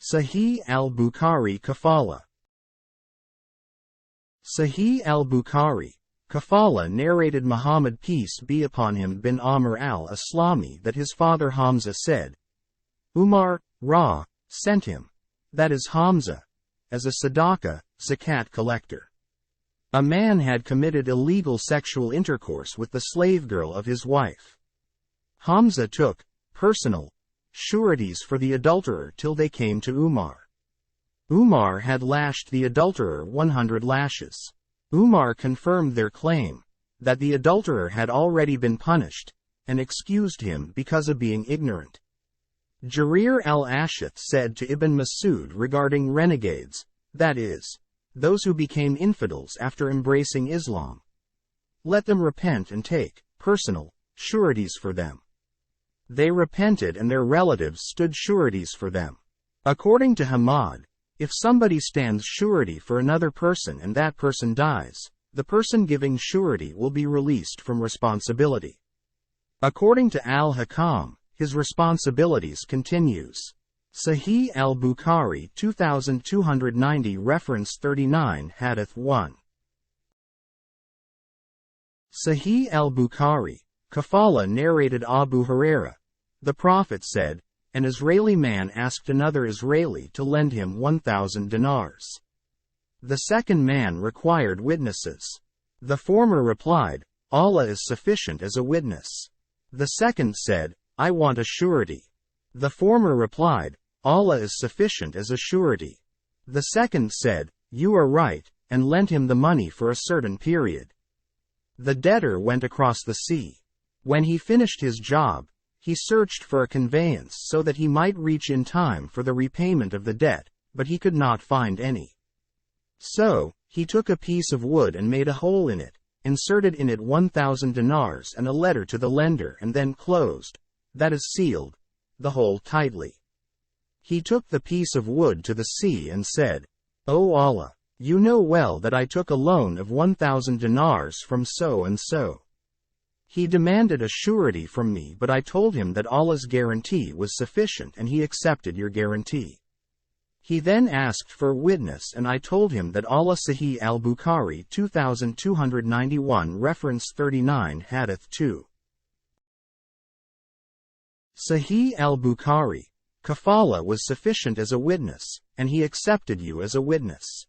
Sahih al-Bukhari Kafala. Sahih al-Bukhari, Kafala narrated Muhammad peace be upon him bin Amr al-Aslami that his father Hamza said, Umar, sent him, that is Hamza, as a sadaqah, zakat collector. A man had committed illegal sexual intercourse with the slave girl of his wife. Hamza took, personal, sureties for the adulterer till they came to Umar. Umar had lashed the adulterer 100 lashes. Umar confirmed their claim, that the adulterer had already been punished, and excused him because of being ignorant. Jarir al-Ashith said to Ibn Masud regarding renegades, that is, those who became infidels after embracing Islam. Let them repent and take, personal, sureties for them. They repented and their relatives stood sureties for them. According to Hamad, if somebody stands surety for another person and that person dies, the person giving surety will be released from responsibility. According to al-Hakam, his responsibilities continues. Sahih al-Bukhari 2290 reference 39 Hadith 1. Sahih al-Bukhari, Kafala narrated Abu Huraira. The Prophet said, an Israeli man asked another Israeli to lend him 1,000 dinars. The second man required witnesses. The former replied, Allah is sufficient as a witness. The second said, I want a surety. The former replied, Allah is sufficient as a surety. The second said, you are right, and lent him the money for a certain period. The debtor went across the sea. When he finished his job, he searched for a conveyance so that he might reach in time for the repayment of the debt, but he could not find any. So, he took a piece of wood and made a hole in it, inserted in it 1,000 dinars and a letter to the lender and then closed, that is sealed, the hole tightly. He took the piece of wood to the sea and said, O Allah, you know well that I took a loan of 1,000 dinars from so and so. He demanded a surety from me, but I told him that Allah's guarantee was sufficient and he accepted your guarantee. He then asked for a witness and I told him that Allah. Sahih al-Bukhari 2291 reference 39 Hadith 2. Sahih al-Bukhari, Kafala was sufficient as a witness, and he accepted you as a witness.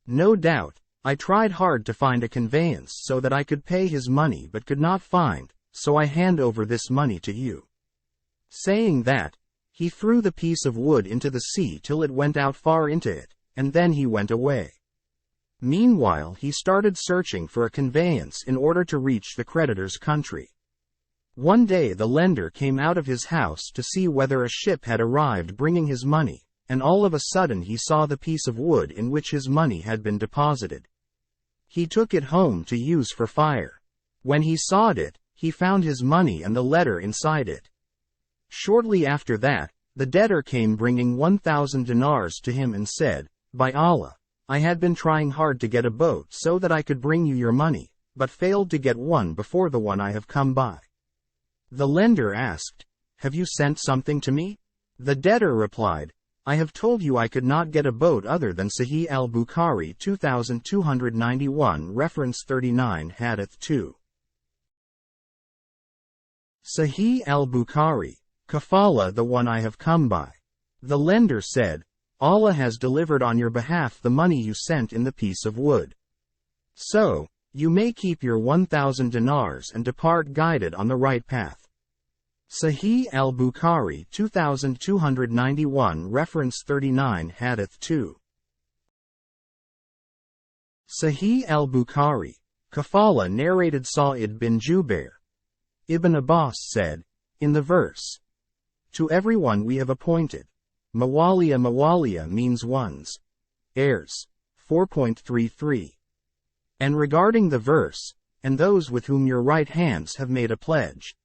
No doubt, I tried hard to find a conveyance so that I could pay his money but could not find, so I hand over this money to you. Saying that, he threw the piece of wood into the sea till it went out far into it, and then he went away. Meanwhile he started searching for a conveyance in order to reach the creditor's country. One day the lender came out of his house to see whether a ship had arrived bringing his money, and all of a sudden he saw the piece of wood in which his money had been deposited. He took it home to use for fire. When he sawed it, he found his money and the letter inside it. Shortly after that, the debtor came bringing 1,000 dinars to him and said, By Allah, I had been trying hard to get a boat so that I could bring you your money, but failed to get one before the one I have come by. The lender asked, Have you sent something to me? The debtor replied, I have told you I could not get a boat other than Sahih al-Bukhari 2291 reference 39 Hadith 2. Sahih al-Bukhari, Kafala the one I have come by. The lender said, Allah has delivered on your behalf the money you sent in the piece of wood. So, you may keep your 1,000 dinars and depart guided on the right path. Sahih al-Bukhari 2291 reference 39 Hadith 2. Sahih al-Bukhari, Kafala narrated Sa'id bin Jubair. Ibn Abbas said, in the verse, To everyone we have appointed. Mawaliya means ones. Heirs. 4.33. And regarding the verse, and those with whom your right hands have made a pledge.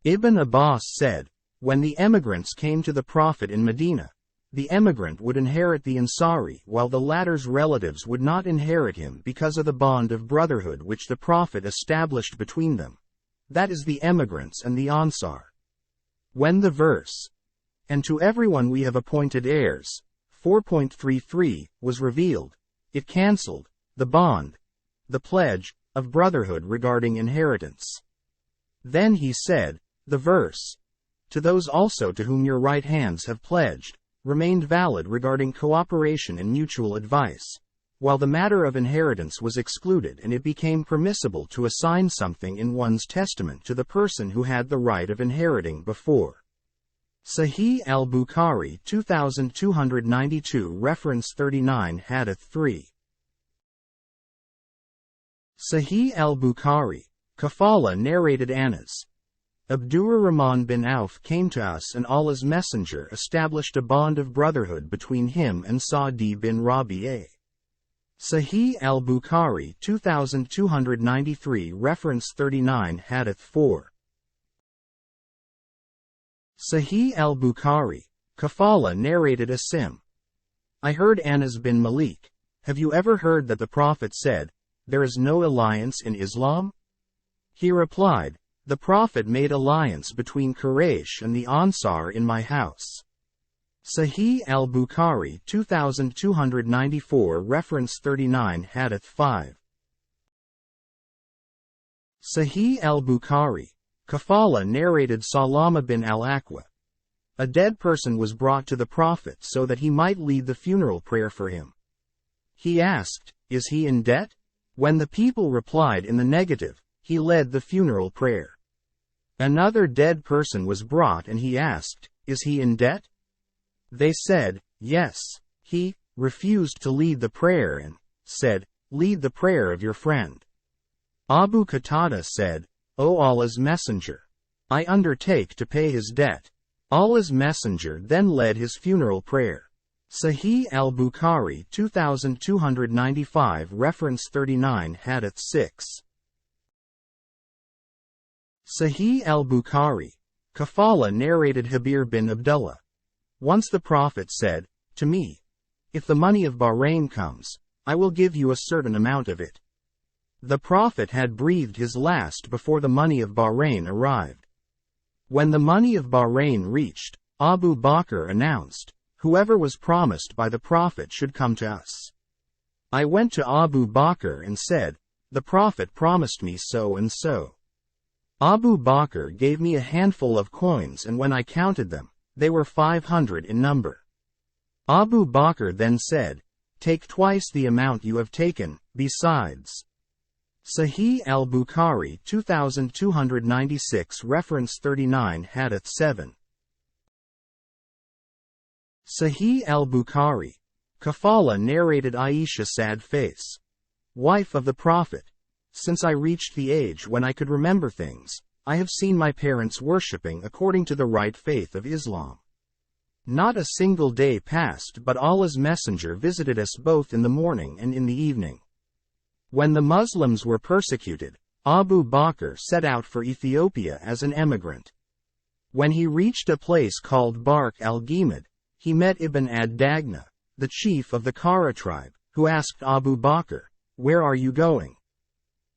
Ibn Abbas said, when the emigrants came to the Prophet in Medina, the emigrant would inherit the Ansari while the latter's relatives would not inherit him because of the bond of brotherhood which the Prophet established between them. That is the emigrants and the Ansar. When the verse, And to everyone we have appointed heirs. 4.33 was revealed. It cancelled the bond, the pledge, of brotherhood regarding inheritance. Then he said, the verse, to those also to whom your right hands have pledged, remained valid regarding cooperation and mutual advice, while the matter of inheritance was excluded and it became permissible to assign something in one's testament to the person who had the right of inheriting before. Sahih al-Bukhari 2292 Reference 39 Hadith 3. Sahih al-Bukhari, Hawaala narrated Anas. Abdurrahman bin Auf came to us and Allah's Messenger established a bond of brotherhood between him and Sa'di bin Rabi'a. Sahih al-Bukhari 2293 Reference 39 Hadith 4. Sahih al-Bukhari, Hawaala narrated Asim. I heard Anas bin Malik, have you ever heard that the Prophet said, there is no alliance in Islam? He replied, the Prophet made alliance between Quraysh and the Ansar in my house. Sahih al-Bukhari 2294 Reference 39 Hadith 5. Sahih al-Bukhari, Hawaala narrated Salama bin al-Aqwa. A dead person was brought to the Prophet so that he might lead the funeral prayer for him. He asked, is he in debt? When the people replied in the negative, he led the funeral prayer. Another dead person was brought and he asked, is he in debt? They said, yes. He refused to lead the prayer and said, lead the prayer of your friend. Abu Qatada said, O Allah's Messenger, I undertake to pay his debt. Allah's Messenger then led his funeral prayer. Sahih al-Bukhari 2295 Reference 39 Hadith 6. Sahih al-Bukhari, Hawaala narrated Habir bin Abdullah. Once the Prophet said, to me, if the money of Bahrain comes, I will give you a certain amount of it. The Prophet had breathed his last before the money of Bahrain arrived. When the money of Bahrain reached, Abu Bakr announced, whoever was promised by the Prophet should come to us. I went to Abu Bakr and said, the Prophet promised me so and so. Abu Bakr gave me a handful of coins and when I counted them, they were 500 in number. Abu Bakr then said, take twice the amount you have taken, besides. Sahih al-Bukhari 2296 Reference 39 Hadith 7. Sahih al-Bukhari, Hawaala narrated Aisha sad face. Wife of the Prophet, since I reached the age when I could remember things, I have seen my parents worshipping according to the right faith of Islam. Not a single day passed but Allah's Messenger visited us both in the morning and in the evening. When the Muslims were persecuted, Abu Bakr set out for Ethiopia as an emigrant. When he reached a place called Bark al-Gimad, he met Ibn ad-Dagna, the chief of the Kara tribe, who asked Abu Bakr, where are you going?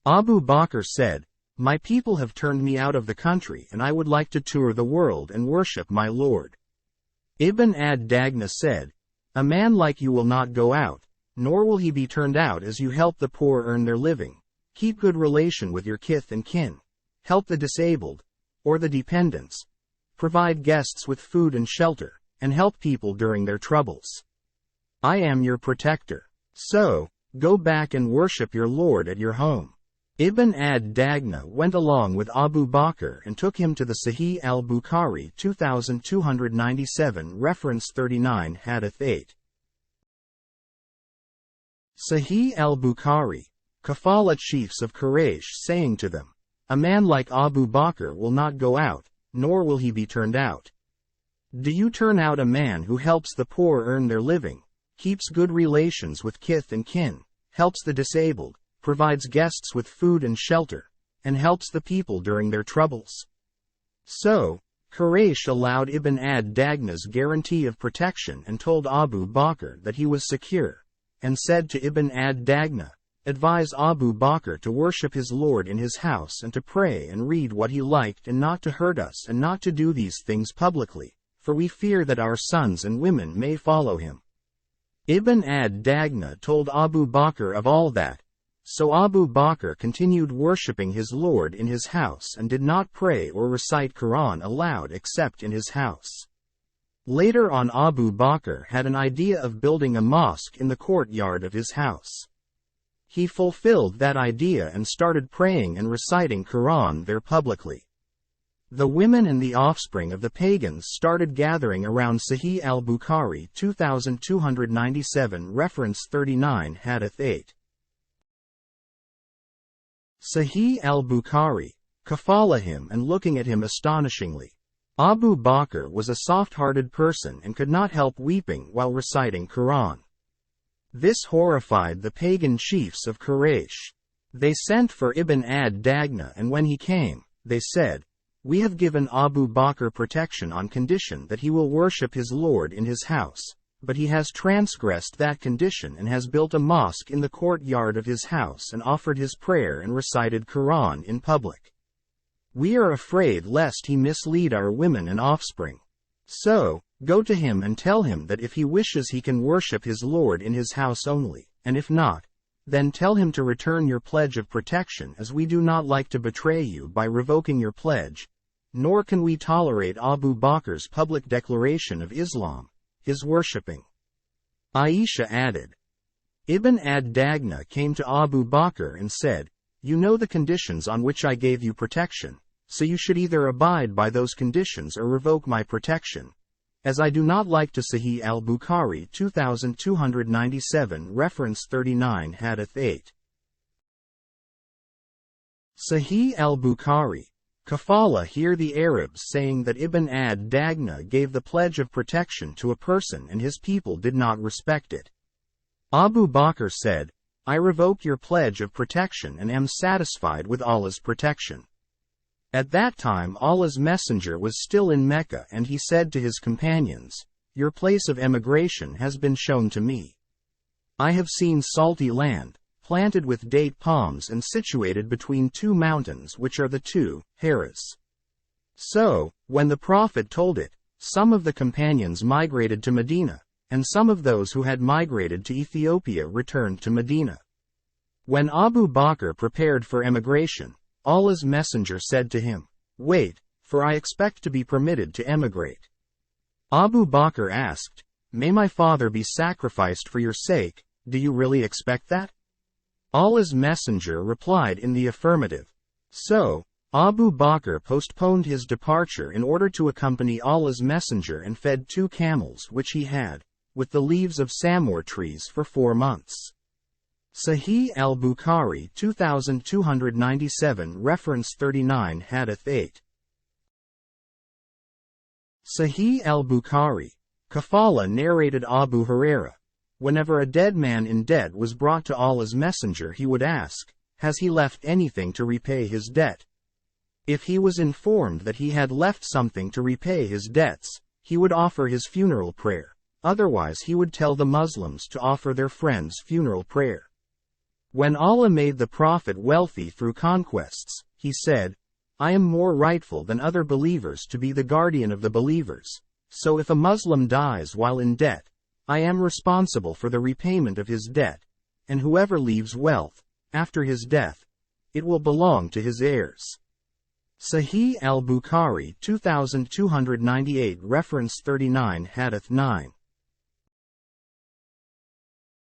Abu Bakr said, my people have turned me out of the country and I would like to tour the world and worship my Lord. Ibn ad-Dagna said, a man like you will not go out, nor will he be turned out as you help the poor earn their living, keep good relation with your kith and kin, help the disabled, or the dependents, provide guests with food and shelter, and help people during their troubles. I am your protector. So, go back and worship your Lord at your home. Ibn ad-Dagna went along with Abu Bakr and took him to the Sahih al-Bukhari 2297 Reference 39 Hadith 8. Sahih al-Bukhari, Hawaala chiefs of Quraysh saying to them, a man like Abu Bakr will not go out, nor will he be turned out. Do you turn out a man who helps the poor earn their living, keeps good relations with kith and kin, helps the disabled, provides guests with food and shelter, and helps the people during their troubles? So, Quraysh allowed Ibn ad-Dagna's guarantee of protection and told Abu Bakr that he was secure, and said to Ibn ad-Dagna, advise Abu Bakr to worship his Lord in his house and to pray and read what he liked and not to hurt us and not to do these things publicly, for we fear that our sons and women may follow him." Ibn ad-Dagna told Abu Bakr of all that, so Abu Bakr continued worshipping his Lord in his house and did not pray or recite Quran aloud except in his house. Later on, Abu Bakr had an idea of building a mosque in the courtyard of his house. He fulfilled that idea and started praying and reciting Quran there publicly. The women and the offspring of the pagans started gathering around. Sahih al-Bukhari 2297 reference 39 Hadith 8. Sahih al-Bukhari, kafala him and looking at him astonishingly. Abu Bakr was a soft-hearted person and could not help weeping while reciting Quran. This horrified the pagan chiefs of Quraysh. They sent for Ibn ad-Dagna, and when he came, they said, "We have given Abu Bakr protection on condition that he will worship his Lord in his house, but he has transgressed that condition and has built a mosque in the courtyard of his house and offered his prayer and recited Quran in public. We are afraid lest he mislead our women and offspring. So, go to him and tell him that if he wishes he can worship his Lord in his house only, and if not, then tell him to return your pledge of protection, as we do not like to betray you by revoking your pledge, nor can we tolerate Abu Bakr's public declaration of Islam, his worshipping." Aisha added, Ibn ad-Dagna came to Abu Bakr and said, "You know the conditions on which I gave you protection, so you should either abide by those conditions or revoke my protection, as I do not like to." Sahih al-Bukhari 2297 reference 39 Hadith 8. Sahih al-Bukhari, kafala. Hear the Arabs saying that Ibn ad-Dagna gave the pledge of protection to a person and his people did not respect it. Abu Bakr said, "I revoke your pledge of protection and am satisfied with Allah's protection." At that time Allah's Messenger was still in Mecca, and he said to his companions, "Your place of emigration has been shown to me. I have seen salty land, planted with date palms and situated between two mountains, which are the two Hiras." So, when the Prophet told it, some of the companions migrated to Medina, and some of those who had migrated to Ethiopia returned to Medina. When Abu Bakr prepared for emigration, Allah's Messenger said to him, "Wait, for I expect to be permitted to emigrate." Abu Bakr asked, "May my father be sacrificed for your sake, do you really expect that?" Allah's Messenger replied in the affirmative. So, Abu Bakr postponed his departure in order to accompany Allah's Messenger and fed 2 camels which he had, with the leaves of samur trees for 4 months. Sahih al-Bukhari 2297 reference 39 Hadith 8. Sahih al-Bukhari, kafala. Narrated Abu Huraira, whenever a dead man in debt was brought to Allah's Messenger, he would ask, "Has he left anything to repay his debt?" If he was informed that he had left something to repay his debts, he would offer his funeral prayer. Otherwise he would tell the Muslims to offer their friends funeral prayer. When Allah made the Prophet wealthy through conquests, he said, "I am more rightful than other believers to be the guardian of the believers, so if a Muslim dies while in debt, I am responsible for the repayment of his debt, and whoever leaves wealth, after his death, it will belong to his heirs." Sahih al-Bukhari 2298 reference 39 Hadith 9.